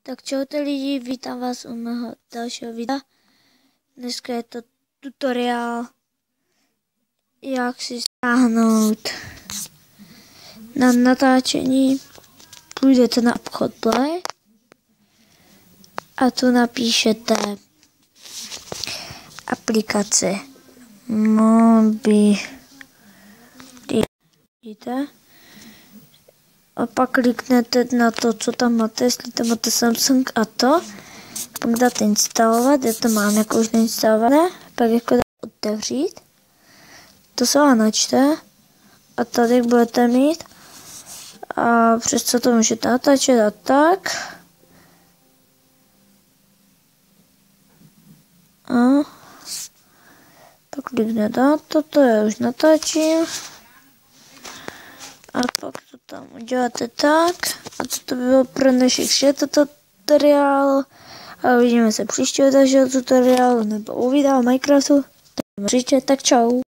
Tak čaute lidi, vítám vás u mého dalšího videa. Dneska je to tutoriál, jak si stáhnout na natáčení. Půjdete na obchod Play a tu napíšete aplikaci Mobi. Vidíte? A pak kliknete na to, co tam máte, jestli tam máte Samsung a to. Pak dáte instalovat, já to mám jako už nainstalované. Pak jako otevřít. To se vám načte. A tady budete mít. A přes co to můžete natáčet a tak. A pak kliknete na to já už natáčím. A pak to tam uděláte tak. A to by bylo pro dnešek vše tutoriál. A uvidíme se příštího dalšího tutoriálu nebo u videa o Minecraftu. Tak čau.